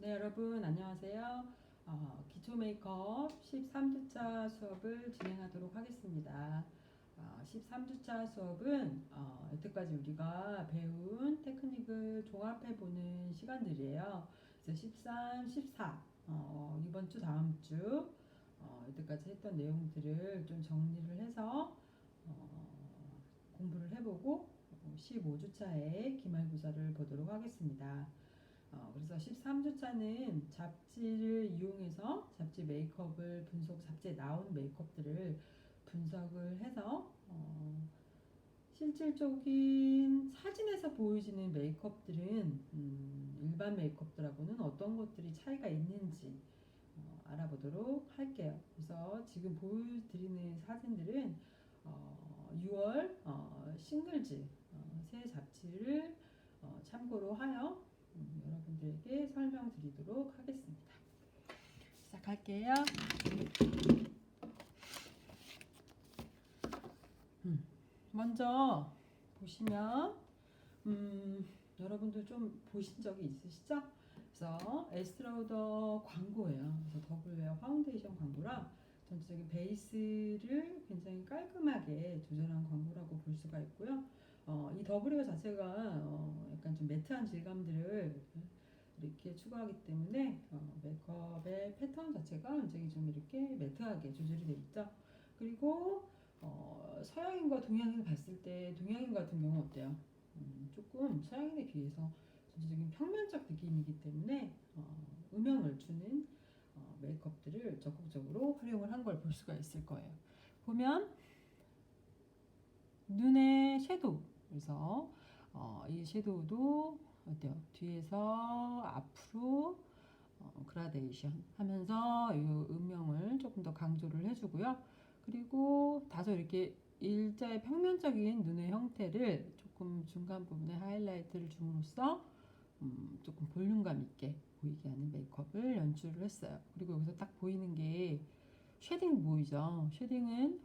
네, 여러분 안녕하세요. 기초 메이크업 13주차 수업을 진행하도록 하겠습니다. 13주차 수업은 여태까지 우리가 배운 테크닉을 종합해보는 시간들이에요. 그래서 13, 14, 이번 주 다음 주 여태까지 했던 내용들을 좀 정리를 해서 공부를 해보고 15주차에 기말고사를 보도록 하겠습니다. 그래서 13주차는 잡지를 이용해서 잡지 메이크업을 잡지에 나온 메이크업들을 분석을 해서 실질적인 사진에서 보여지는 메이크업들은 일반 메이크업들하고는 어떤 것들이 차이가 있는지 알아보도록 할게요. 그래서 지금 보여드리는 사진들은 6월 싱글즈 새 잡지를 참고로 하여 여러분들에게 설명드리도록 하겠습니다. 시작할게요. 먼저 보시면 여러분도 좀 보신 적이 있으시죠? 그래서 에스트라우더 광고예요. 그래서 더블웨어 파운데이션 광고라 전체적인 베이스를 굉장히 깔끔하게 조절한 광고라고 볼 수가 있고요. 이 더블웨어 자체가 약간 좀 매트한 질감들을 이렇게 추구하기 때문에 메이크업의 패턴 자체가 굉장히 좀 이렇게 매트하게 조절이 되어 있죠. 그리고 서양인과 동양인을 봤을 때 동양인 같은 경우 어때요? 조금 서양인에 비해서 전체적인 평면적 느낌이기 때문에 음영을 주는 메이크업들을 적극적으로 활용을 한 걸 볼 수가 있을 거예요. 보면 눈의 섀도우, 그래서 이 섀도우도 어때요? 뒤에서 앞으로 그라데이션 하면서 이 음영을 조금 더 강조를 해주고요. 그리고 다소 이렇게 일자의 평면적인 눈의 형태를 조금 중간 부분에 하이라이트를 줌으로써 조금 볼륨감 있게 보이게 하는 메이크업을 연출을 했어요. 그리고 여기서 딱 보이는 게 쉐딩 보이죠? 쉐딩은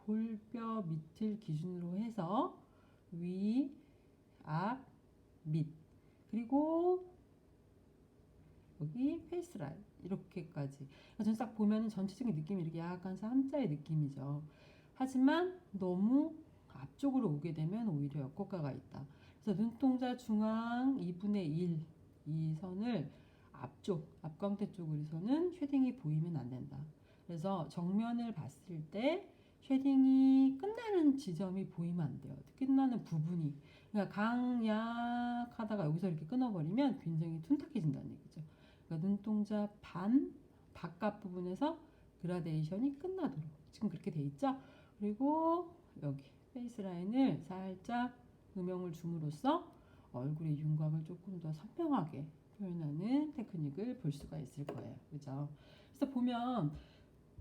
볼뼈 밑을 기준으로 해서 위, 앞, 밑, 그리고 여기 페이스 라인 이렇게까지. 저는 딱 보면 전체적인 느낌이 이렇게 약간 삼자의 느낌이죠. 하지만 너무 앞쪽으로 오게 되면 오히려 역효과가 있다. 그래서 눈동자 중앙 2분의 1 이 선을 앞광대 쪽으로서는 쉐딩이 보이면 안 된다. 그래서 정면을 봤을 때 쉐딩이 끝나는 지점이 보이면 안 돼요. 끝나는 부분이. 그러니까 강약하다가 여기서 이렇게 끊어버리면 굉장히 둔탁해진다는 얘기죠. 그러니까 눈동자 바깥 부분에서 그라데이션이 끝나도록 지금 그렇게 돼 있죠. 그리고 여기 페이스 라인을 살짝 음영을 줌으로써 얼굴의 윤곽을 조금 더 선명하게 표현하는 테크닉을 볼 수가 있을 거예요. 그죠? 그래서 보면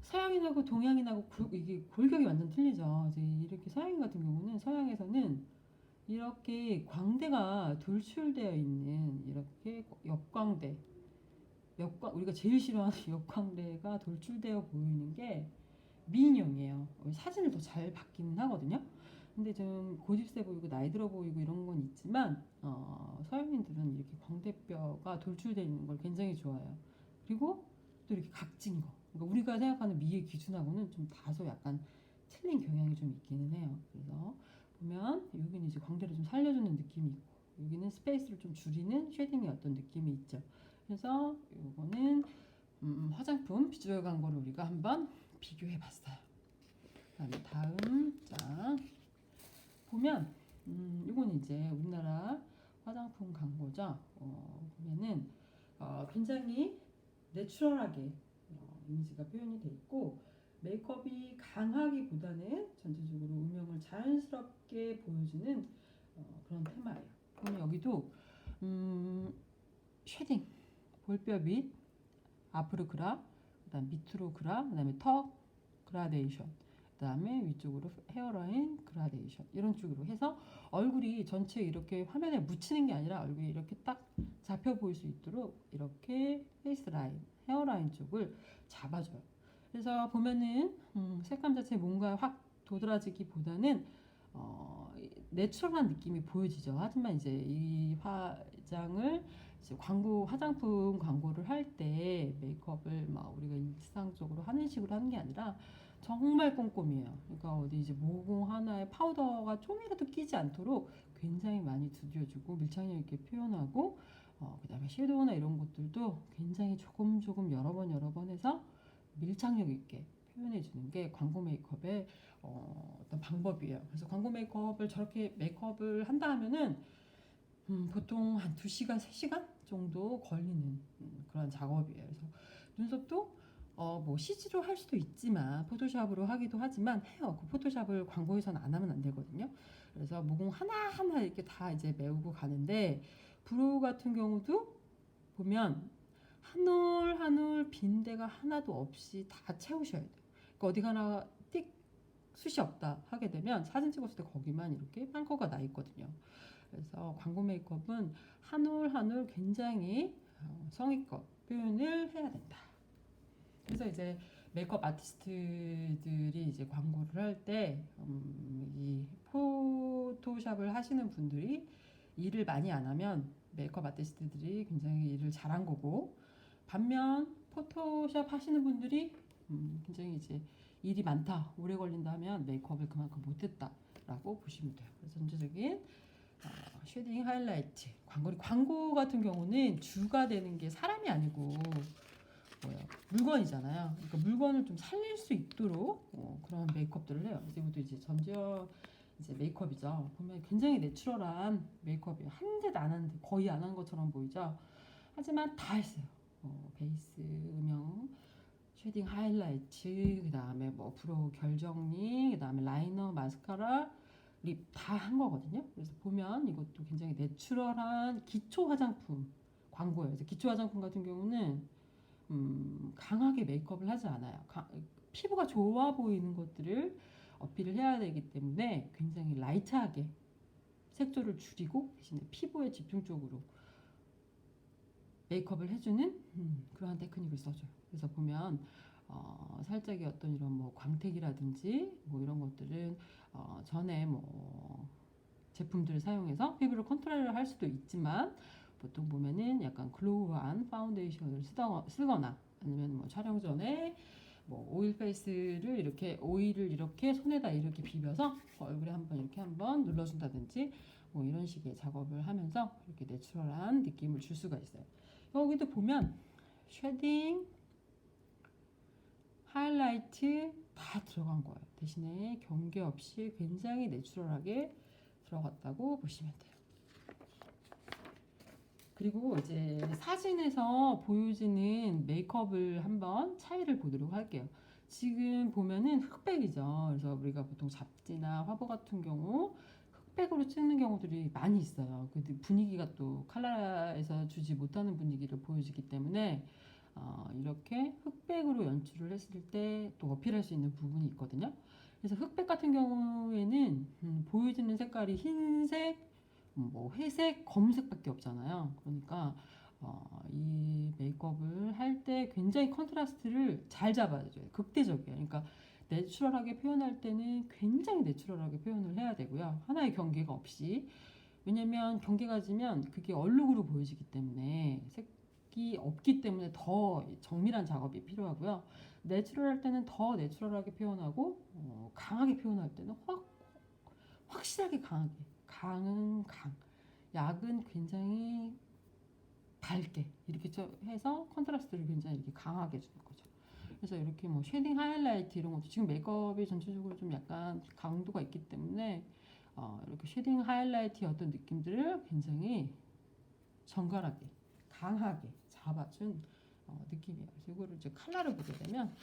서양인하고 동양인하고 이게 골격이 완전 틀리죠. 이렇게 서양인 같은 경우는 서양에서는 이렇게 광대가 돌출되어 있는 이렇게 역광대, 우리가 제일 싫어하는 역광대가 돌출되어 보이는 게 미인형이에요. 사진을 더 잘 받기는 하거든요. 근데 좀 고집세 보이고 나이 들어 보이고 이런 건 있지만 서양인들은 이렇게 광대뼈가 돌출되어 있는 걸 굉장히 좋아해요. 그리고 또 이렇게 각진 거. 그러니까 우리가 생각하는 미의 기준하고는 좀 다소 약간 틀린 경향이 좀 있기는 해요. 그래서 보면 여기는 이제 광대를 좀 살려주는 느낌이 있고 여기는 스페이스를 좀 줄이는 쉐딩의 어떤 느낌이 있죠. 그래서 이거는 화장품 비주얼 광고를 우리가 한번 비교해 봤어요. 다음 장 보면 이건 이제 우리나라 화장품 광고죠. 보면은 굉장히 내추럴하게 이미지가 표현이 돼 있고 메이크업이 강하기보다는 전체적으로 음영을 자연스럽게 보여주는 그런 테마예요. 그럼 여기도 쉐딩, 볼뼈 밑, 앞으로 그라, 그다음 밑으로 그라, 그다음에 턱 그라데이션, 그다음에 위쪽으로 헤어라인 그라데이션 이런 쪽으로 해서 얼굴이 전체 이렇게 화면에 묻히는 게 아니라 얼굴이 이렇게 딱 잡혀 보일 수 있도록 이렇게 페이스 라인, 헤어라인 쪽을 잡아줘요. 그래서 보면은 색감 자체 뭔가 확 도드라지기보다는 내추럴한 느낌이 보여지죠. 하지만 이제 이 화장을 이제 광고 화장품 광고를 할 때 메이크업을 막 우리가 일상적으로 하는 식으로 하는 게 아니라 정말 꼼꼼해요. 그러니까 어디 이제 모공 하나에 파우더가 좀이라도 끼지 않도록 굉장히 많이 두드려주고 밀착력 있게 표현하고 그다음에 섀도우나 이런 것들도 굉장히 조금 여러 번 해서 밀착력 있게 표현해 주는 게 광고 메이크업의 어떤 방법이에요. 그래서 광고 메이크업을 저렇게 메이크업을 한다 하면은 보통 한 2시간, 3시간 정도 걸리는 그런 작업이에요. 그래서 눈썹도 뭐 CG로 할 수도 있지만 포토샵으로 하기도 하지만 해요. 그 포토샵을 광고에서는 안 하면 안 되거든요. 그래서 모공 하나하나 이렇게 다 이제 메우고 가는데 브로우 같은 경우도 보면 한 올 한 올 빈 데가 하나도 없이 다 채우셔야 돼요. 그러니까 어디 하나 띡 숱이 없다 하게 되면 사진 찍었을 때 거기만 이렇게 빵커가 나 있거든요. 그래서 광고 메이크업은 한 올 한 올 굉장히 성의껏 표현을 해야 된다. 그래서 이제 메이크업 아티스트들이 이제 광고를 할 때 이 포토샵을 하시는 분들이 일을 많이 안 하면 메이크업 아티스트들이 굉장히 일을 잘한 거고, 반면 포토샵 하시는 분들이 굉장히 이제 일이 많다, 오래 걸린다 하면 메이크업을 그만큼 못했다라고 보시면 돼요. 그래서 전체적인 쉐딩 하이라이트 광고 같은 경우는 주가 되는 게 사람이 아니고 물건이잖아요. 그러니까 물건을 좀 살릴 수 있도록 그런 메이크업들을 해요. 이제부터 이제 점점 이제 메이크업이죠. 보면 굉장히 내추럴한 메이크업이에요. 한 대도 안 하는데 거의 안 한 것처럼 보이죠. 하지만 다 했어요. 베이스, 음영, 쉐딩 하이라이트, 그 다음에 뭐 브로우 결정리, 그 다음에 라이너, 마스카라, 립 다 한 거거든요. 그래서 보면 이것도 굉장히 내추럴한 기초 화장품 광고예요. 그래서 기초 화장품 같은 경우는 강하게 메이크업을 하지 않아요. 피부가 좋아 보이는 것들을 어필을 해야 되기 때문에 굉장히 라이트하게 색조를 줄이고 대신에 피부에 집중적으로 메이크업을 해주는 그러한 테크닉을 써줘요. 그래서 보면 살짝의 어떤 이런 뭐 광택이라든지 뭐 이런 것들은 전에 뭐 제품들을 사용해서 피부를 컨트롤을 할 수도 있지만 보통 보면은 약간 글로우한 파운데이션을 쓰거나 아니면 뭐 촬영 전에 뭐 오일 페이스를 이렇게 오일을 이렇게 손에다 이렇게 비벼서 얼굴에 한번 눌러준다든지 뭐 이런 식의 작업을 하면서 이렇게 내추럴한 느낌을 줄 수가 있어요. 여기도 보면 쉐딩, 하이라이트 다 들어간 거예요. 대신에 경계 없이 굉장히 내추럴하게 들어갔다고 보시면 돼요. 그리고 이제 사진에서 보여지는 메이크업을 한번 차이를 보도록 할게요. 지금 보면은 흑백이죠. 그래서 우리가 보통 잡지나 화보 같은 경우 흑백으로 찍는 경우들이 많이 있어요. 그 분위기가 또 칼라에서 주지 못하는 분위기를 보여주기 때문에 이렇게 흑백으로 연출을 했을 때 또 어필할 수 있는 부분이 있거든요. 그래서 흑백 같은 경우에는 보여지는 색깔이 흰색, 뭐 회색, 검은색밖에 없잖아요. 그러니까 이 메이크업을 할 때 굉장히 컨트라스트를 잘 잡아줘요. 극대적이에요. 그러니까 내추럴하게 표현할 때는 굉장히 내추럴하게 표현을 해야 되고요. 하나의 경계가 없이. 왜냐면 경계가 지면 그게 얼룩으로 보여지기 때문에 색이 없기 때문에 더 정밀한 작업이 필요하고요. 내추럴할 때는 더 내추럴하게 표현하고 강하게 표현할 때는 확실하게 강하게. 강은 강, 약은 굉장히 밝게 이렇게 해서 컨트라스트를 굉장히 이렇게 강하게 주는 거죠. 그래서 이렇게 뭐 쉐딩 하이라이트 이런 것도 지금 메이크업이 전체적으로 좀 약간 강도가 있기 때문에 이렇게 쉐딩 하이라이트의 어떤 느낌들을 굉장히 정갈하게 강하게 잡아준 느낌이에요. 그래서 이거를 이제 컬러를 보게 되면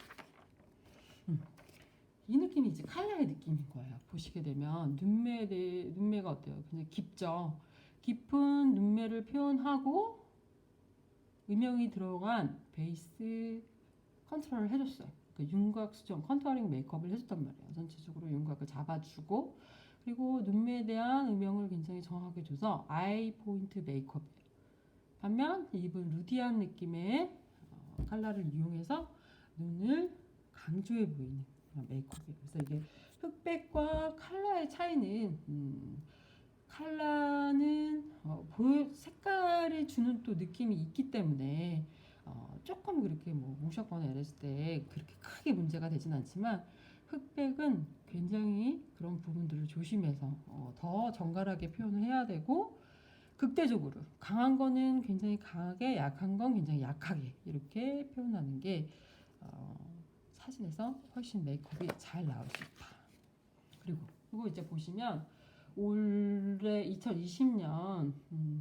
이 느낌이 이제 컬러의 느낌인 거예요. 보시게 되면 눈매가 어때요? 굉장히 깊죠. 깊은 눈매를 표현하고 음영이 들어간 베이스 컨트롤을 해줬어요. 그 윤곽 수정 컨투어링 메이크업을 해줬단 말이에요. 전체적으로 윤곽을 잡아주고 그리고 눈매에 대한 음영을 굉장히 정확하게 줘서 아이 포인트 메이크업이에요. 반면 입은 루디한 느낌의 컬러를 이용해서 눈을 강조해 보이는 메이크업이에요. 그래서 이게 흑백과 컬러의 차이는 컬러는 색깔이 주는 또 느낌이 있기 때문에 조금 그렇게 뭐 무셨거나 이랬을 때 그렇게 크게 문제가 되진 않지만 흑백은 굉장히 그런 부분들을 조심해서 더 정갈하게 표현을 해야 되고 극대적으로 강한 거는 굉장히 강하게 약한 건 굉장히 약하게 이렇게 표현하는 게 어, 사진에서 훨씬 메이크업이 잘 나올 수 있다. 그리고 이거 이제 보시면 올해 2020년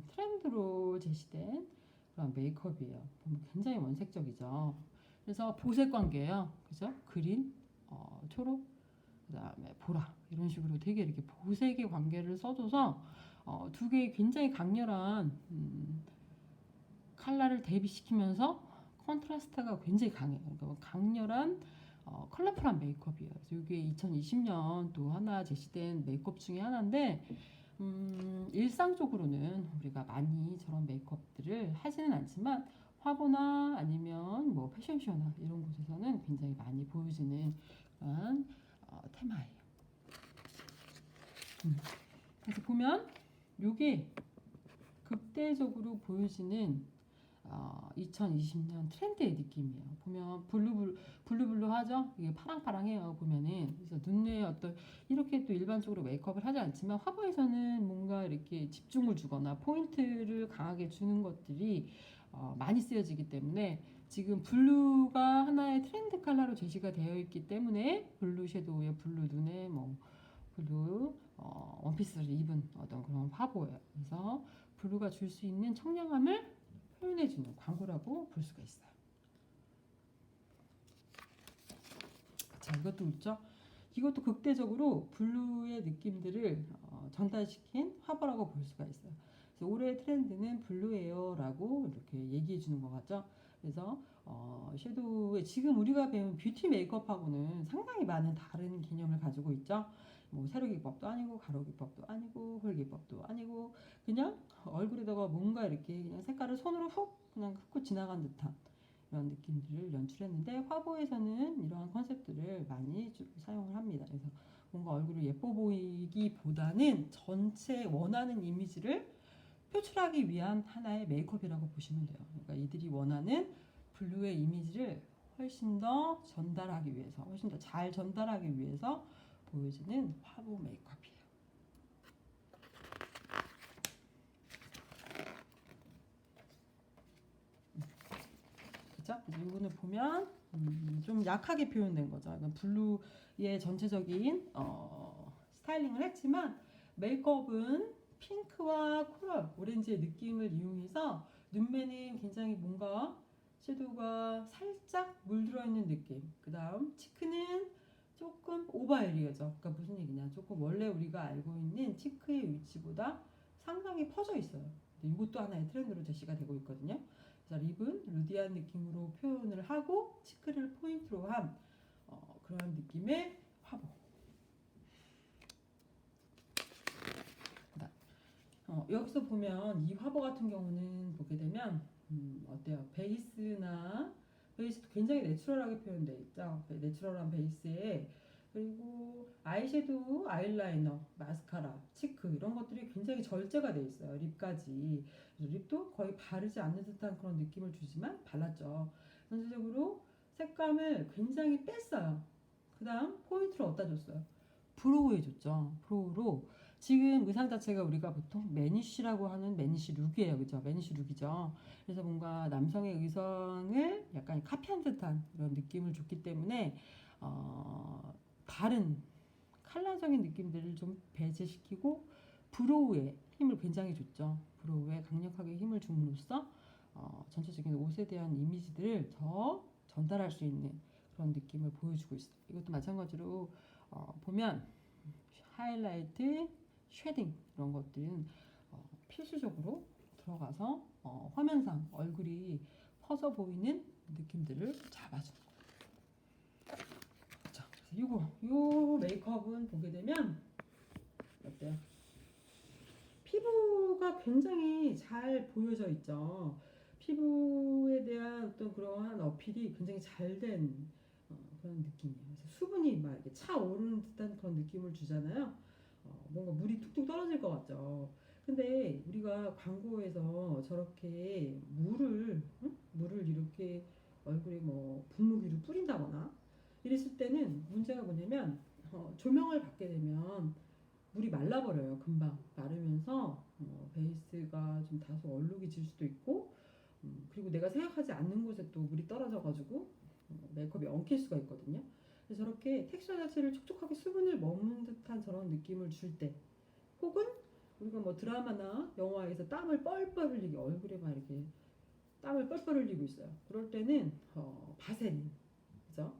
트렌드로 제시된 그런 메이크업이에요. 보면 굉장히 원색적이죠. 그래서 보색 관계예요. 그죠? 그린, 초록, 그다음에 보라 이런 식으로 되게 이렇게 보색의 관계를 써줘서 두 개의 굉장히 강렬한 컬러를 대비시키면서 컨트라스트가 굉장히 강해요. 그러니까 강렬한 컬러풀한 메이크업이에요. 그래서 이게 2020년 또 하나 제시된 메이크업 중에 하나인데 일상적으로는 우리가 많이 저런 메이크업들을 하지는 않지만 화보나 아니면 뭐 패션쇼나 이런 곳에서는 굉장히 많이 보여지는 그런 테마예요. 그래서 보면 이게 극대적으로 보여지는 2020년 트렌드의 느낌이에요. 보면 블루블루하죠? 이게 파랑파랑해요. 보면은 그래서 눈에 어떤 이렇게 또 일반적으로 메이크업을 하지 않지만 화보에서는 뭔가 이렇게 집중을 주거나 포인트를 강하게 주는 것들이 많이 쓰여지기 때문에 지금 블루가 하나의 트렌드 컬러로 제시가 되어 있기 때문에 블루 섀도우에 블루 눈에 뭐 블루 원피스를 입은 어떤 그런 화보예요. 그래서 블루가 줄 수 있는 청량함을 표현해주는 광고라고 볼 수가 있어요. 자, 이것도 있죠. 이것도 극대적으로 블루의 느낌들을 전달시킨 화보라고 볼 수가 있어요. 그래서 올해 트렌드는 블루예요라고 이렇게 얘기해 주는 것 같죠. 그래서 섀도우에 지금 우리가 배운 뷰티 메이크업하고는 상당히 많은 다른 개념을 가지고 있죠. 뭐 세로 기법도 아니고 가로 기법도 아니고 홀 기법도 아니고 그냥 얼굴에다가 뭔가 이렇게 그냥 색깔을 손으로 훅 그냥 훑고 지나간 듯한 이런 느낌들을 연출했는데 화보에서는 이러한 컨셉들을 많이 사용을 합니다. 그래서 뭔가 얼굴을 예뻐 보이기보다는 전체 원하는 이미지를 표출하기 위한 하나의 메이크업이라고 보시면 돼요. 그러니까 이들이 원하는 블루의 이미지를 훨씬 더 전달하기 위해서, 훨씬 더 잘 전달하기 위해서 보여지는 화보 메이크업이에요. 그죠? 이분을 보면 좀 약하게 표현된 거죠. 그러니까 블루의 전체적인 스타일링을 했지만 메이크업은 핑크와 코랄, 오렌지의 느낌을 이용해서 눈매는 굉장히 뭔가 섀도우가 살짝 물들어 있는 느낌. 그 다음 치크는 조금 오버 에리어죠. 그러니까 무슨 얘기냐? 조금 원래 우리가 알고 있는 치크의 위치보다 상당히 퍼져 있어요. 근데 이것도 하나의 트렌드로 제시가 되고 있거든요. 그래서 립은 루디한 느낌으로 표현을 하고 치크를 포인트로 한 그런 느낌의 화보. 여기서 보면 이 화보 같은 경우는 보게 되면 어때요? 베이스도 굉장히 내추럴하게 표현되어 있죠. 내추럴한 베이스에 그리고 아이섀도우, 아이라이너, 마스카라, 치크 이런 것들이 굉장히 절제가 돼 있어요. 립까지. 립도 거의 바르지 않는 듯한 그런 느낌을 주지만 발랐죠. 전체적으로 색감을 굉장히 뺐어요. 그 다음 포인트를 어디다 줬어요? 브로우에 줬죠. 브로우로 지금 의상 자체가 우리가 보통 매니쉬라고 하는 매니쉬 룩이에요. 그죠? 매니쉬 룩이죠. 그래서 뭔가 남성의 의상을 약간 카피한 듯한 그런 느낌을 줬기 때문에 다른 컬러적인 느낌들을 좀 배제시키고 브로우에 힘을 굉장히 줬죠. 브로우에 강력하게 힘을 줌으로써 전체적인 옷에 대한 이미지들을 더 전달할 수 있는 그런 느낌을 보여주고 있어요. 이것도 마찬가지로 보면 하이라이트, 쉐딩 이런 것들은 필수적으로 들어가서 화면상 얼굴이 퍼져 보이는 느낌들을 잡아주는 거예요. 자, 그래서 요 메이크업은 보게 되면 어때요? 피부가 굉장히 잘 보여져 있죠. 피부에 대한 어떤 그러한 어필이 굉장히 잘 된 그런 느낌이에요. 그래서 수분이 막 이렇게 차오르는 듯한 그런 느낌을 주잖아요. 뭔가 물이 뚝뚝 떨어질 것 같죠. 근데 우리가 광고에서 저렇게 물을 물을 이렇게 얼굴에 뭐 분무기로 뿌린다거나 이랬을 때는 문제가 뭐냐면 조명을 받게 되면 물이 말라버려요. 금방 마르면서 베이스가 좀 다소 얼룩이 질 수도 있고 그리고 내가 생각하지 않는 곳에 또 물이 떨어져가지고 메이크업이 엉킬 수가 있거든요. 그래서 저렇게 텍스처 자체를 촉촉하게 수분을 머문 듯한 저런 느낌을 줄 때, 혹은 우리가 뭐 드라마나 영화에서 땀을 뻘뻘 흘리게 얼굴에 막 이렇게 땀을 뻘뻘 흘리고 있어요. 그럴 때는 바세린, 그죠?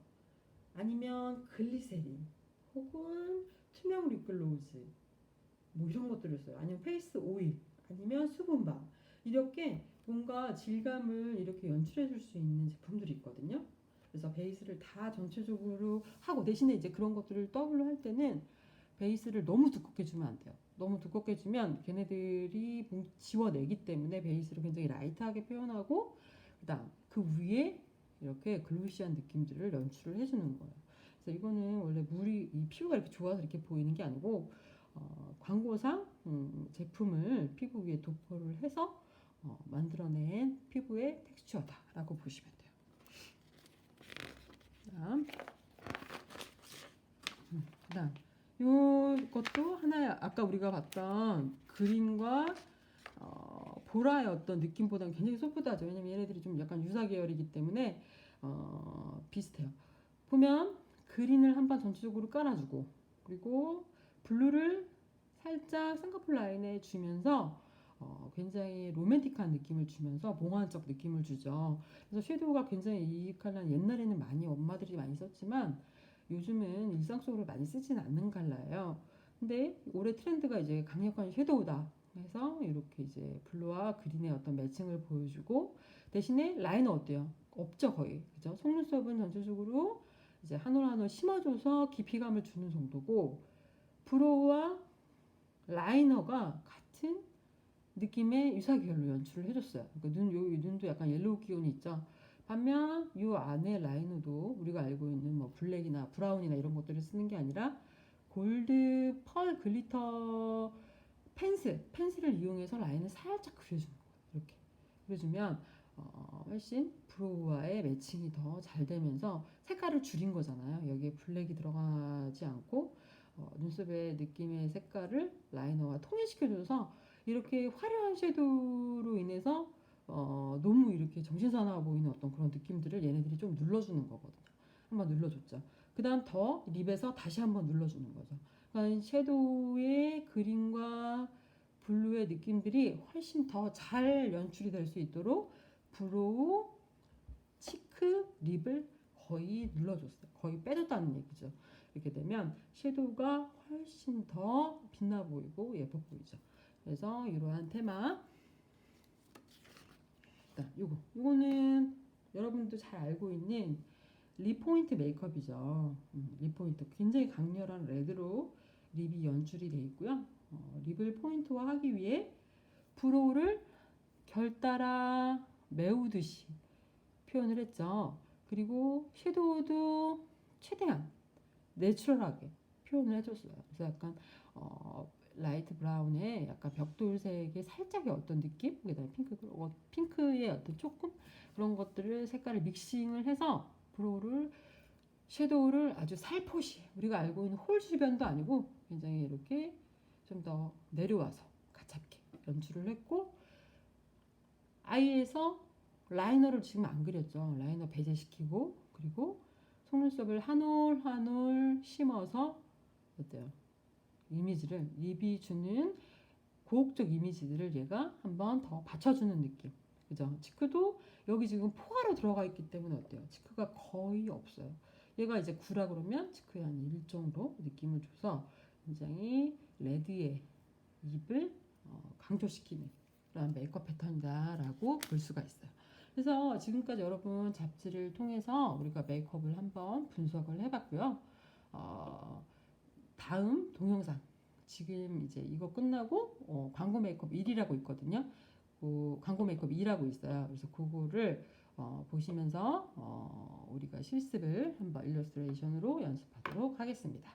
아니면 글리세린, 혹은 투명 립글로즈, 뭐 이런 것들을 써요. 아니면 페이스 오일, 아니면 수분밤. 이렇게 뭔가 질감을 이렇게 연출해 줄 수 있는 제품들이 있거든요. 그래서 베이스를 다 전체적으로 하고 대신에 이제 그런 것들을 더블로 할 때는 베이스를 너무 두껍게 주면 안 돼요. 너무 두껍게 주면 걔네들이 지워내기 때문에 베이스를 굉장히 라이트하게 표현하고 그다음 그 위에 이렇게 글로시한 느낌들을 연출을 해주는 거예요. 그래서 이거는 원래 물이 이 피부가 이렇게 좋아서 이렇게 보이는 게 아니고 광고상 제품을 피부 위에 도포를 해서 만들어낸 피부의 텍스처다라고 보시면 돼요. 그다음, 그다음 이것도 하나의 아까 우리가 봤던 그린과 보라의 어떤 느낌보다는 굉장히 소프트하죠. 왜냐면 얘네들이 좀 약간 유사 계열이기 때문에 비슷해요. 보면 그린을 한번 전체적으로 깔아주고 그리고 블루를 살짝 쌍꺼풀 라인에 주면서 굉장히 로맨틱한 느낌을 주면서 몽환적 느낌을 주죠. 그래서 섀도우가 굉장히 이 컬러는 옛날에는 많이 엄마들이 많이 썼지만 요즘은 일상 속으로 많이 쓰진 않는 컬러예요. 근데 올해 트렌드가 이제 강력한 섀도우다. 그래서 이렇게 이제 블루와 그린의 어떤 매칭을 보여주고 대신에 라이너 어때요? 없죠 거의. 그죠? 속눈썹은 전체적으로 이제 한 올 한 올 심어줘서 깊이감을 주는 정도고 브로우와 라이너가 같은 느낌의 유사 계열로 연출을 해줬어요. 그러니까 눈도 약간 옐로우 기운이 있죠. 반면 이 안에 라이너도 우리가 알고 있는 뭐 블랙이나 브라운이나 이런 것들을 쓰는 게 아니라 골드 펄 글리터 펜슬을 이용해서 라인을 살짝 그려주는 거예요. 이렇게 그려주면 훨씬 브로우와의 매칭이 더 잘 되면서 색깔을 줄인 거잖아요. 여기에 블랙이 들어가지 않고 눈썹의 느낌의 색깔을 라이너와 통일시켜줘서 이렇게 화려한 섀도우로 인해서 너무 이렇게 정신사나워 보이는 어떤 그런 느낌들을 얘네들이 좀 눌러주는 거거든요. 한번 눌러줬죠. 그 다음 더 립에서 다시 한번 눌러주는 거죠. 그러니까 섀도우의 그린과 블루의 느낌들이 훨씬 더 잘 연출이 될 수 있도록 브로우, 치크, 립을 거의 눌러줬어요. 거의 빼줬다는 얘기죠. 이렇게 되면 섀도우가 훨씬 더 빛나 보이고 예뻐 보이죠. 그래서 이러한 테마. 요거는 여러분도 잘 알고 있는 립 포인트 메이크업이죠. 립 포인트 굉장히 강렬한 레드로 립이 연출이 되어 있고요. 립을 포인트화하기 위해 브로우를 결 따라 메우듯이 표현을 했죠. 그리고 섀도우도 최대한 내추럴하게 표현을 해줬어요. 그래서 약간 라이트 브라운에 약간 벽돌색의 살짝의 어떤 느낌, 그다음에 핑크의 어떤 조금 그런 것들을 색깔을 믹싱을 해서 브로우를 섀도우를 아주 살포시 우리가 알고 있는 홀 주변도 아니고 굉장히 이렇게 좀 더 내려와서 가볍게 연출을 했고 아이에서 라이너를 지금 안 그렸죠. 라이너 배제시키고 그리고 속눈썹을 한 올 한 올 심어서 어때요? 이미지를 립이 주는 고혹적 이미지들을 얘가 한번 더 받쳐주는 느낌. 그죠? 치크도 여기 지금 포화로 들어가 있기 때문에 어때요? 치크가 거의 없어요. 얘가 이제 9라 그러면 치크의 한 1 정도 느낌을 줘서 굉장히 레드의 립을 강조시키는 그런 메이크업 패턴이다라고 볼 수가 있어요. 그래서 지금까지 여러분 잡지를 통해서 우리가 메이크업을 한번 분석을 해봤고요. 다음 동영상 지금 이제 이거 끝나고 광고 메이크업 1이라고 있거든요. 그 광고 메이크업 2라고 있어요. 그래서 그거를 보시면서 우리가 실습을 한번 일러스트레이션으로 연습하도록 하겠습니다.